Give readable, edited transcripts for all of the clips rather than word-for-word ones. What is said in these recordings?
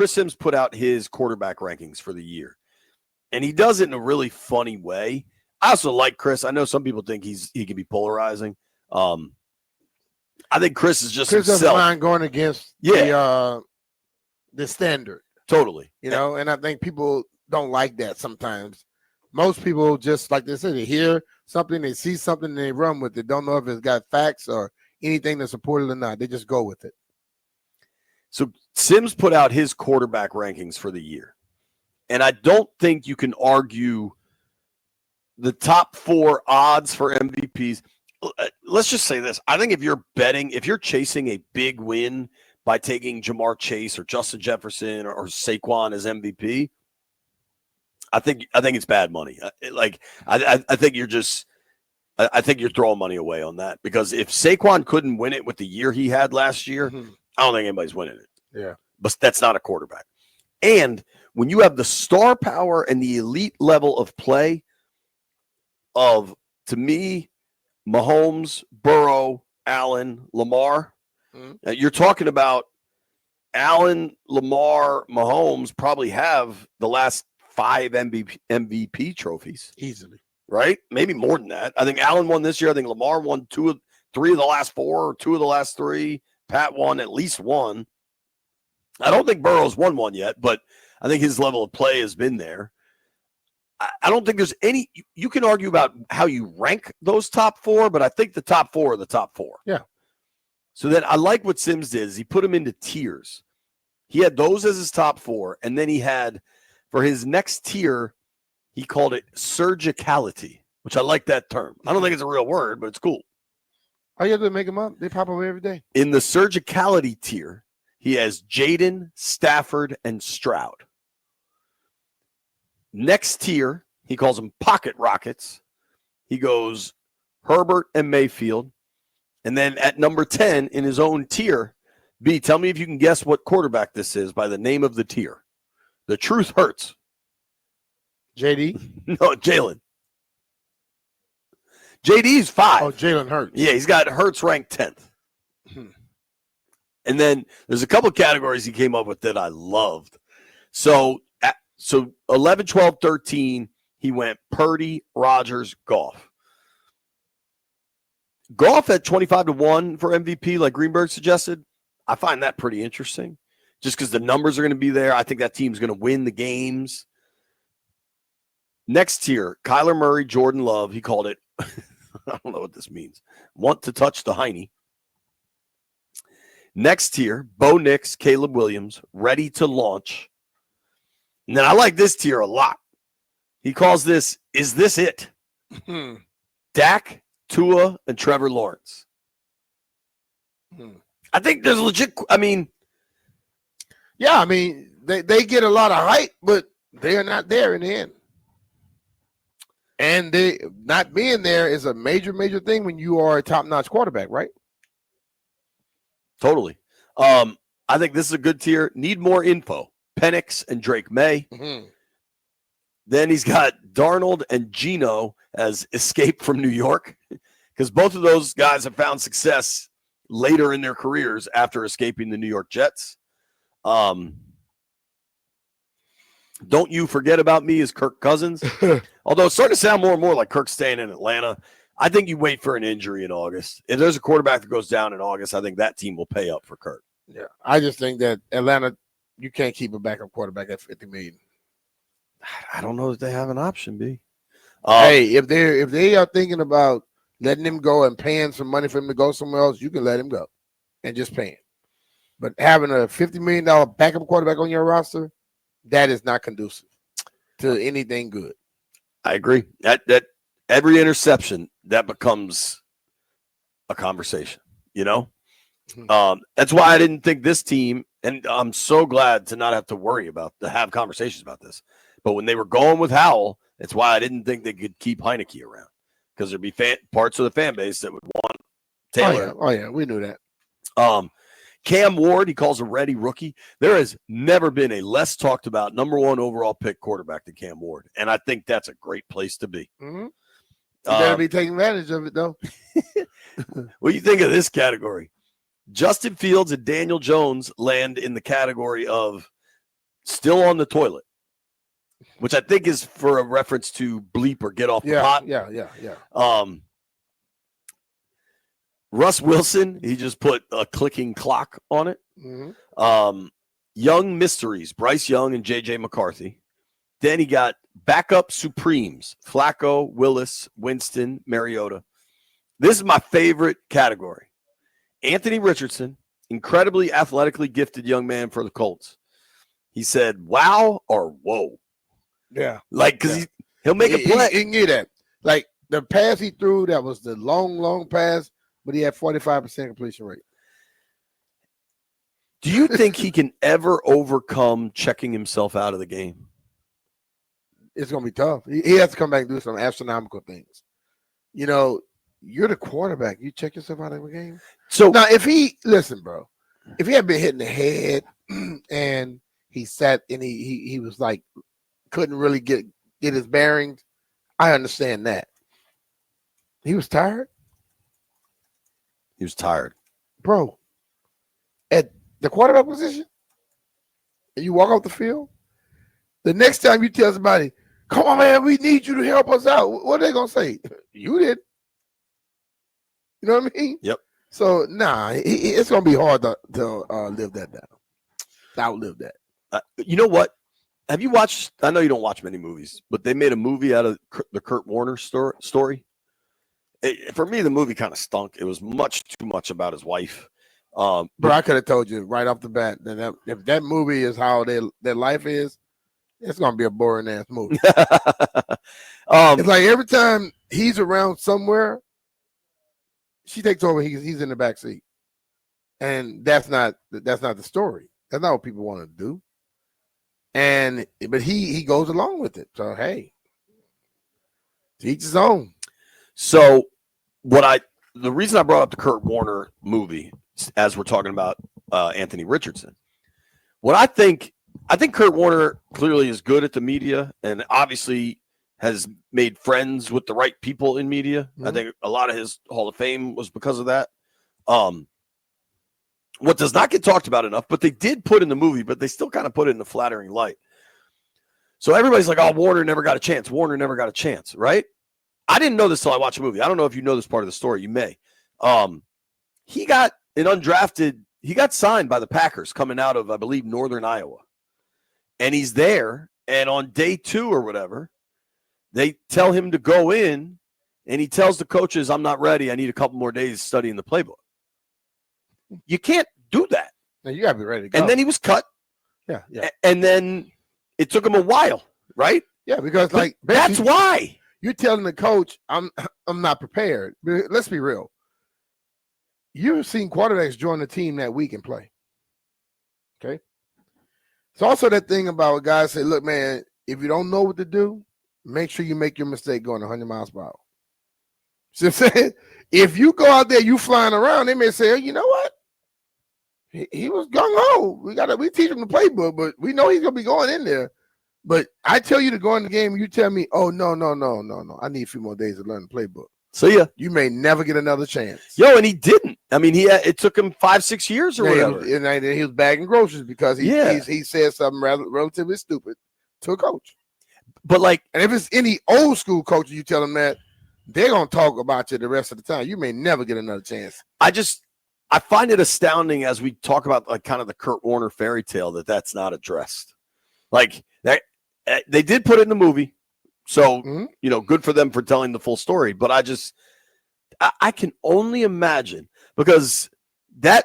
Chris Sims put out his quarterback rankings for the year, and he does it in a really funny way. I also like Chris. I know some people think he can be polarizing. I think Chris is just Chris himself. doesn't mind going against the standard. Totally. And I think people don't like that sometimes. Most people just, like they said, they hear something, they see something, and they run with it. Don't know if it's got facts or anything to support it or not. They just go with it. So Sims put out his quarterback rankings for the year. And I don't think you can argue the top 4 odds for MVPs. Let's just say this. I think if you're chasing a big win by taking Jamar Chase or Justin Jefferson or Saquon as MVP, I think it's bad money. I think you're throwing money away on that, because if Saquon couldn't win it with the year he had last year, I don't think anybody's winning it. Yeah. But that's not a quarterback. And when you have the star power and the elite level of play of, to me, Mahomes, Burrow, Allen, Lamar, you're talking about Allen, Lamar, Mahomes probably have the last 5 MVP trophies. Easily. Right? Maybe more than that. I think Allen won this year. I think Lamar won 3 of the last 4, or 2 of the last 3. Pat won at least 1. I don't think Burrow's won one yet, but I think his level of play has been there. I don't think there's any – you can argue about how you rank those top 4, but I think the top 4 are the top 4. Yeah. So then I like what Sims did is he put them into tiers. He had those as his top 4, and then he had, for his next tier, he called it surgicality, which I like that term. I don't think it's a real word, but it's cool. All you have to do is make them up. They pop up every day. In the surgicality tier, he has Jayden, Stafford, and Stroud. Next tier, he calls them pocket rockets. He goes Herbert and Mayfield. And then at number 10 in his own tier, B, tell me if you can guess what quarterback this is by the name of the tier. The truth hurts. JD? No, Jalen. JD's 5. Oh, Jalen Hurts. Yeah, he's got Hurts ranked 10th. And then there's a couple categories he came up with that I loved. So 11, 12, 13, he went Purdy, Rodgers, Goff. Goff at 25-1 for MVP, like Greenberg suggested. I find that pretty interesting, just because the numbers are going to be there. I think that team's going to win the games. Next tier, Kyler Murray, Jordan Love. He called it, I don't know what this means, want to touch the hiney. Next tier, Bo Nix, Caleb Williams, ready to launch. And then I like this tier a lot. He calls this, is this it? Dak, Tua, and Trevor Lawrence. I think there's legit, yeah, they get a lot of hype, but they're not there in the end. And they not being there is a major, major thing when you are a top-notch quarterback, right? Totally. I think this is a good tier. Need more info. Penix and Drake May. Then he's got Darnold and Geno as escape from New York, because both of those guys have found success later in their careers after escaping the New York Jets. Don't you forget about me is Kirk Cousins. Although it's starting to sound more and more like Kirk's staying in Atlanta. I think you wait for an injury in August. If there's a quarterback that goes down in August, I think that team will pay up for Kirk. Yeah, I just think that Atlanta, you can't keep a backup quarterback at $50 million. I don't know that they have an option, B. Hey, if they are thinking about letting him go and paying some money for him to go somewhere else, you can let him go and just pay him. But having a $50 million backup quarterback on your roster, that is not conducive to anything good. I agree. That every interception, that becomes a conversation, you know? That's why I didn't think this team, and I'm so glad to not have to have conversations about this. But when they were going with Howell, that's why I didn't think they could keep Heineke around, because there'd be parts of the fan base that would want Taylor. Oh yeah, we knew that. Cam Ward, he calls a ready rookie. There has never been a less talked about number 1 overall pick quarterback than Cam Ward, and I think that's a great place to be. You better be taking advantage of it, though. What do you think of this category? Justin Fields and Daniel Jones land in the category of still on the toilet, which I think is for a reference to bleep or get off the pot. Yeah. Russ Wilson, he just put a clicking clock on it. Mm-hmm. Young mysteries, Bryce Young and J.J. McCarthy. Then he got backup supremes, Flacco, Willis, Winston, Mariota. This is my favorite category. Anthony Richardson, incredibly athletically gifted young man for the Colts. He said, wow or whoa. Yeah. Like, because he'll make a play. He can get that. Like, the pass he threw, that was the long pass, but he had 45% completion rate. Do you think he can ever overcome checking himself out of the game? It's going to be tough. He has to come back and do some astronomical things. You know, you're the quarterback. You check yourself out of the game. So now, if he had been hit in the head and he sat and he was like, couldn't really get his bearings, I understand that. He was tired. He was tired. Bro, at the quarterback position, and you walk off the field, the next time you tell somebody, come on, man, we need you to help us out, what are they going to say? You did. You know what I mean? Yep. So, it's going to be hard to live that down. Outlive that. You know what? Have you watched, I know you don't watch many movies, but they made a movie out of the Kurt Warner story. For me, the movie kind of stunk. It was much too much about his wife. But I could have told you right off the bat that if that movie is how their life is, it's going to be a boring ass movie. It's like every time he's around somewhere, she takes over. He's in the back seat, and that's not the story. That's not what people want to do. But he goes along with it. So hey, to each his own. So the reason I brought up the Kurt Warner movie as we're talking about Anthony Richardson, I think Kurt Warner clearly is good at the media and obviously has made friends with the right people in media. Mm-hmm. I think a lot of his Hall of Fame was because of that. What does not get talked about enough, but they did put in the movie, but they still kind of put it in a flattering light. So everybody's like, oh, Warner never got a chance. Warner never got a chance, right? I didn't know this till I watched the movie. I don't know if you know this part of the story. You may. He got an undrafted. He got signed by the Packers coming out of, I believe, Northern Iowa. And he's there. And on day 2 or whatever, they tell him to go in. And he tells the coaches, I'm not ready. I need a couple more days studying the playbook. You can't do that. No, you got to be ready to go. And then he was cut. Yeah. And then it took him a while, right? Yeah, because like that's why. You're telling the coach, I'm not prepared. Let's be real. You've seen quarterbacks join the team that week and play. Okay? It's also that thing about guys say, look, man, if you don't know what to do, make sure you make your mistake going 100 miles per hour. See what I'm saying? If you go out there, you flying around, they may say, oh, you know what? He was gung-ho. We teach him the playbook, but we know he's going to be going in there. But I tell you to go in the game, and you tell me, oh, no. I need a few more days to learn the playbook. So, yeah. You may never get another chance. Yo, and he didn't. I mean, it took him 5-6 years or whatever. He was bagging groceries because he said something relatively stupid to a coach. But, like. And if it's any old school coach, you tell them that, they're going to talk about you the rest of the time. You may never get another chance. I find it astounding as we talk about, like, kind of the Kurt Warner fairy tale that's not addressed. Like, that. They did put it in the movie, so, good for them for telling the full story. But I can only imagine because the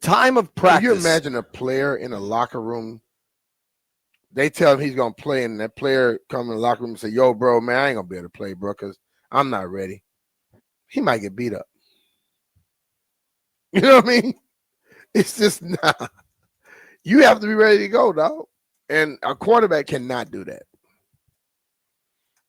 time of practice. Can you imagine a player in a locker room? They tell him he's going to play, and that player come in the locker room and say, yo, bro, man, I ain't going to be able to play, bro, because I'm not ready. He might get beat up. You know what I mean? It's just not. You have to be ready to go, dog. And a quarterback cannot do that.